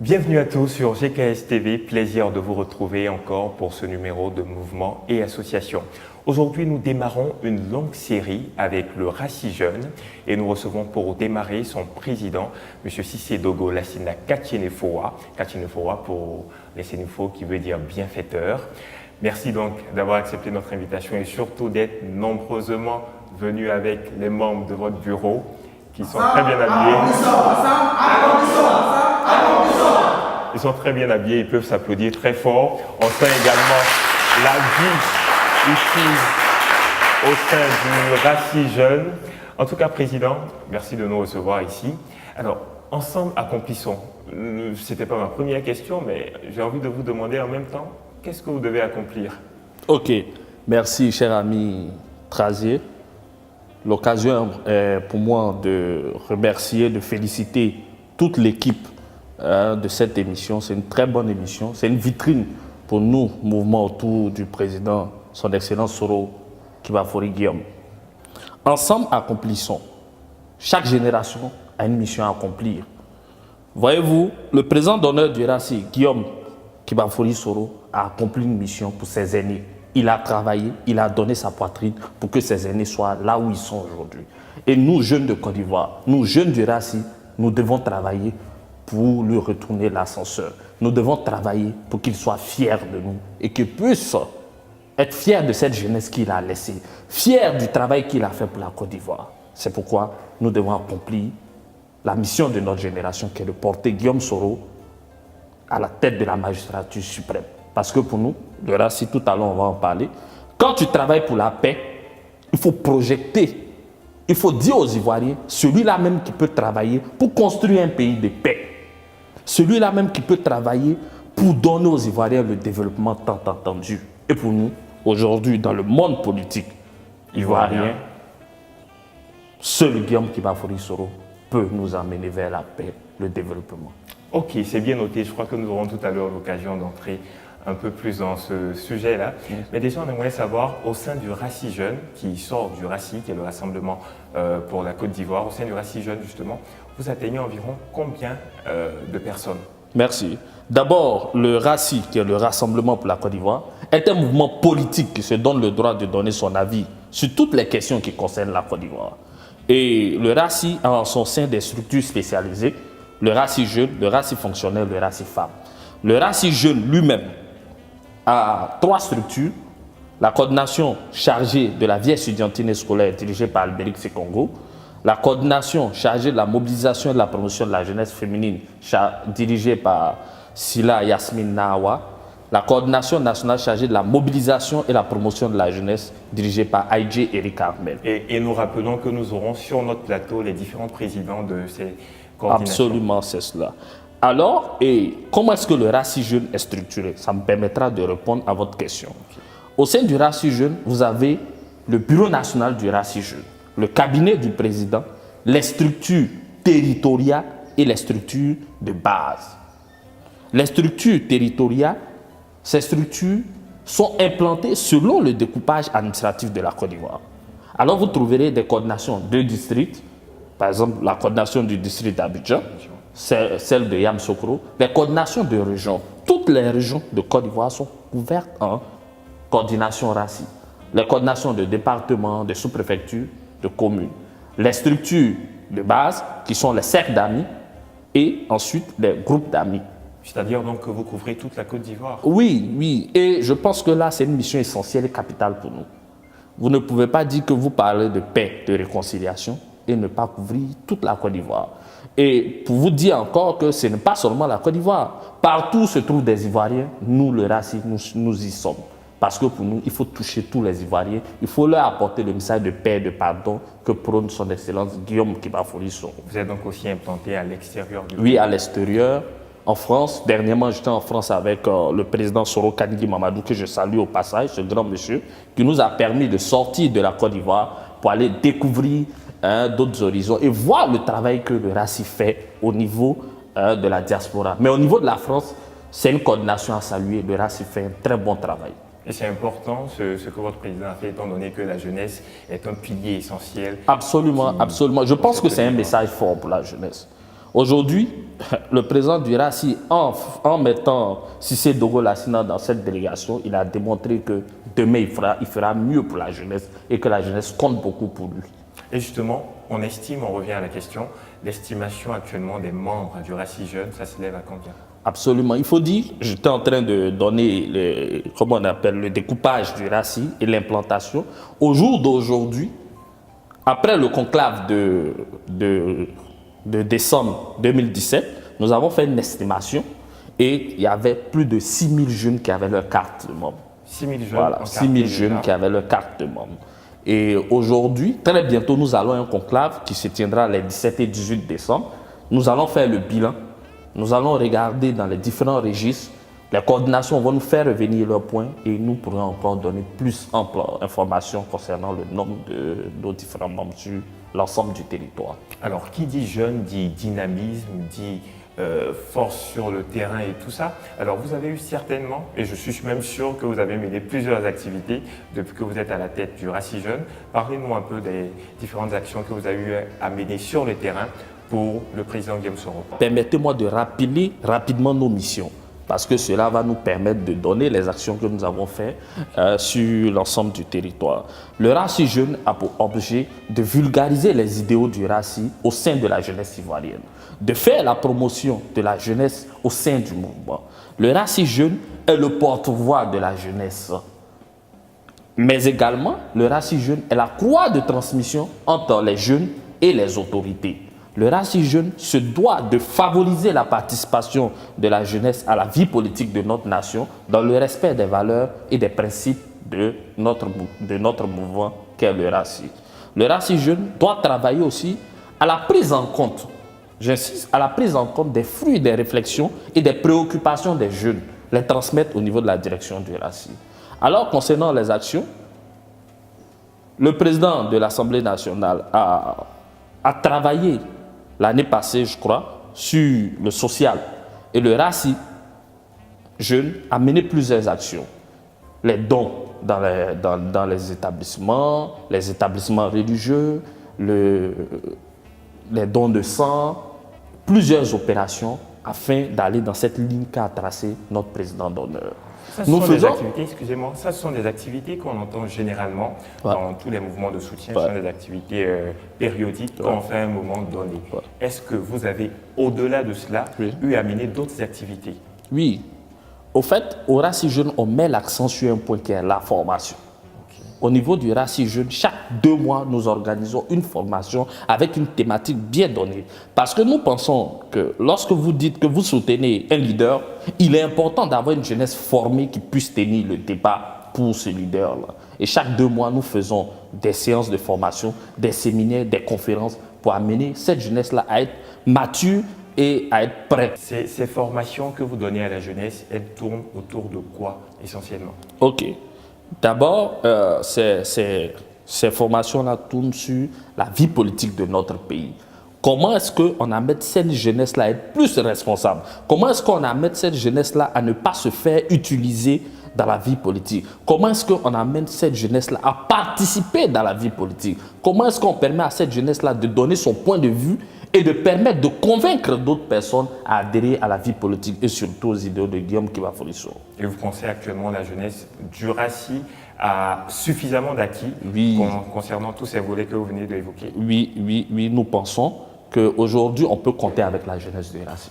Bienvenue à tous sur GKS TV, plaisir de vous retrouver encore pour ce numéro de Mouvement et Association. Aujourd'hui, nous démarrons une longue série avec le RACI Jeune et nous recevons pour démarrer son président, M. Cissé Dogo Lassina Katienefoa. Katienefoa pour les Sénéfos qui veut dire bienfaiteur. Merci donc d'avoir accepté notre invitation et surtout d'être nombreusement venus avec les membres de votre bureau qui sont très bien habillés. Ils sont très bien habillés, ils peuvent s'applaudir très fort. On sent également la vie ici au sein du RACI Jeune. En tout cas, Président, merci de nous recevoir ici. Alors, ensemble, accomplissons. Ce n'était pas ma première question, mais j'ai envie de vous demander en même temps, qu'est-ce que vous devez accomplir? Ok, merci cher ami Trazier. L'occasion est pour moi de remercier, de féliciter toute l'équipe de cette émission. C'est une très bonne émission. C'est une vitrine pour nous, mouvement autour du président, son Excellence Soro Kibafori Guillaume. Ensemble, accomplissons. Chaque génération a une mission à accomplir. Voyez-vous, le président d'honneur du RACI, Guillaume Kibafori Soro, a accompli une mission pour ses aînés. Il a travaillé, il a donné sa poitrine pour que ses aînés soient là où ils sont aujourd'hui. Et nous, jeunes de Côte d'Ivoire, nous, jeunes du RACI, nous devons travailler pour lui retourner l'ascenseur. Nous devons travailler pour qu'il soit fier de nous et qu'il puisse être fier de cette jeunesse qu'il a laissée, fier du travail qu'il a fait pour la Côte d'Ivoire. C'est pourquoi nous devons accomplir la mission de notre génération qui est de porter Guillaume Soro à la tête de la magistrature suprême. Parce que pour nous, le RACI, tout à l'heure on va en parler, quand tu travailles pour la paix, il faut projeter, il faut dire aux Ivoiriens, celui-là même qui peut travailler pour construire un pays de paix, celui-là même qui peut travailler pour donner aux Ivoiriens le développement tant attendu. Et pour nous, aujourd'hui, dans le monde politique ivoirien, seul Guillaume Kibafori Soro peut nous amener vers la paix, le développement. Ok, c'est bien noté. Je crois que nous aurons tout à l'heure l'occasion d'entrer un peu plus dans ce sujet-là. Mais déjà, on aimerait savoir, au sein du RACI Jeune, qui sort du RACI, qui est le Rassemblement pour la Côte d'Ivoire, au sein du RACI Jeune, justement, vous atteignez environ combien de personnes? Merci. D'abord, le RACI, qui est le Rassemblement pour la Côte d'Ivoire, est un mouvement politique qui se donne le droit de donner son avis sur toutes les questions qui concernent la Côte d'Ivoire. Et le RACI a en son sein des structures spécialisées, le RACI Jeune, le RACI Fonctionnel, le RACI Femmes. Le RACI Jeune lui-même a 3 structures. La coordination chargée de la vie estudiantine et scolaire dirigée par Albéric Sekongo. La coordination chargée de la mobilisation et de la promotion de la jeunesse féminine dirigée par Sila Yasmine Nahawa. La coordination nationale chargée de la mobilisation et la promotion de la jeunesse dirigée par Aïdje Eric Armel. Et nous rappelons que nous aurons sur notre plateau les différents présidents de ces coordinations. Absolument, c'est cela. Alors, et comment est-ce que le RACI Jeune est structuré? Ça me permettra de répondre à votre question. Okay. Au sein du RACI Jeune, vous avez le bureau national du RACI Jeune, le cabinet du président, les structures territoriales et les structures de base. Les structures territoriales, ces structures sont implantées selon le découpage administratif de la Côte d'Ivoire. Alors, vous trouverez des coordinations de districts, par exemple la coordination du district d'Abidjan, celle de Yamoussoukro, les coordinations de régions. Toutes les régions de Côte d'Ivoire sont couvertes en coordination RACI. Les coordinations de départements, de sous-préfectures, de communes. Les structures de base, qui sont les cercles d'amis, et ensuite les groupes d'amis. C'est-à-dire donc que vous couvrez toute la Côte d'Ivoire? Oui, oui. Et je pense que là, c'est une mission essentielle et capitale pour nous. Vous ne pouvez pas dire que vous parlez de paix, de réconciliation, et ne pas couvrir toute la Côte d'Ivoire. Et pour vous dire encore que ce n'est pas seulement la Côte d'Ivoire. Partout se trouvent des Ivoiriens. Nous, le RACI, nous y sommes. Parce que pour nous, il faut toucher tous les Ivoiriens. Il faut leur apporter le message de paix et de pardon que prône son Excellence Guillaume Kibafori Soro. Vous êtes donc aussi implanté à l'extérieur du pays? Oui, à l'extérieur. En France, dernièrement, j'étais en France avec le président Soro Kanigui Mamadou, que je salue au passage, ce grand monsieur, qui nous a permis de sortir de la Côte d'Ivoire pour aller découvrir d'autres horizons et voir le travail que le RACI fait au niveau de la diaspora. Mais au niveau de la France, c'est une coordination à saluer. Le RACI fait un très bon travail. Et c'est important ce que votre président a fait, étant donné que la jeunesse est un pilier essentiel. Absolument, absolument. Je pense que c'est un message fort pour la jeunesse. Aujourd'hui, le président du RACI, en mettant Cissé Dogo Lassina dans cette délégation, il a démontré que demain, il fera mieux pour la jeunesse et que la jeunesse compte beaucoup pour lui. Et justement, on estime, on revient à la question, l'estimation actuellement des membres du RACI Jeune, ça s'élève à combien? Absolument. Il faut dire, j'étais en train de donner le découpage du RACI et l'implantation. Au jour d'aujourd'hui, après le conclave de décembre 2017, nous avons fait une estimation et il y avait plus de 6 000 jeunes qui avaient leur carte de membre. 6 000 jeunes. Voilà, 6 000 jeunes qui avaient leur carte de membre. Et aujourd'hui, très bientôt, nous allons à un conclave qui se tiendra les 17 et 18 décembre. Nous allons faire le bilan. Nous allons regarder dans les différents registres. Les coordinations vont nous faire revenir leurs points et nous pourrons encore donner plus d'informations concernant le nombre de nos différents membres sur l'ensemble du territoire. Alors, qui dit jeune dit dynamisme, dit force sur le terrain et tout ça. Alors, vous avez eu certainement, et je suis même sûr que vous avez mené plusieurs activités depuis que vous êtes à la tête du RACI Jeune. Parlez-nous un peu des différentes actions que vous avez eu à mener sur le terrain pour le président Guillaume Soro. Permettez-moi de rappeler rapidement nos missions, parce que cela va nous permettre de donner les actions que nous avons faites sur l'ensemble du territoire. Le RACI Jeune a pour objet de vulgariser les idéaux du RACI au sein de la jeunesse ivoirienne, de faire la promotion de la jeunesse au sein du mouvement. Le RACI Jeune est le porte-voix de la jeunesse. Mais également, le RACI Jeune est la croix de transmission entre les jeunes et les autorités. Le RACI Jeune se doit de favoriser la participation de la jeunesse à la vie politique de notre nation dans le respect des valeurs et des principes de notre mouvement qu'est le RACI. Le RACI Jeune doit travailler aussi à la prise en compte, j'insiste, à la prise en compte des fruits des réflexions et des préoccupations des jeunes, les transmettre au niveau de la direction du RACI. Alors, concernant les actions, le président de l'Assemblée nationale a travaillé l'année passée, je crois, sur le social. Et le RACI Jeune a mené plusieurs actions. Les dons dans les établissements religieux, les dons de sang, plusieurs opérations afin d'aller dans cette ligne qu'a tracée notre président d'honneur. Des activités, excusez-moi, ça ce sont des activités qu'on entend généralement dans tous les mouvements de soutien, ce sont des activités périodiques quand on fait un moment donné. Est-ce que vous avez, au-delà de cela, eu à mener d'autres activités? Oui. Au fait, au RACI Jeune, on met l'accent sur un point qui est la formation. Au niveau du RACI Jeune, chaque 2 mois, nous organisons une formation avec une thématique bien donnée. Parce que nous pensons que lorsque vous dites que vous soutenez un leader, il est important d'avoir une jeunesse formée qui puisse tenir le débat pour ce leader-là. Et chaque 2 mois, nous faisons des séances de formation, des séminaires, des conférences pour amener cette jeunesse-là à être mature et à être prête. Ces formations que vous donnez à la jeunesse, elles tournent autour de quoi essentiellement? Ok. D'abord, ces formations-là tournent sur la vie politique de notre pays. Comment est-ce qu'on amène cette jeunesse-là à être plus responsable? Comment est-ce qu'on amène cette jeunesse-là à ne pas se faire utiliser dans la vie politique? Comment est-ce qu'on amène cette jeunesse-là à participer dans la vie politique? Comment est-ce qu'on permet à cette jeunesse-là de donner son point de vue et de permettre de convaincre d'autres personnes à adhérer à la vie politique et surtout aux idéaux de Guillaume Kiba-Foly-Soro. Et vous pensez actuellement la jeunesse du RACI a suffisamment d'acquis concernant tous ces volets que vous venez d'évoquer? Oui, nous pensons qu'aujourd'hui, on peut compter avec la jeunesse du RACI.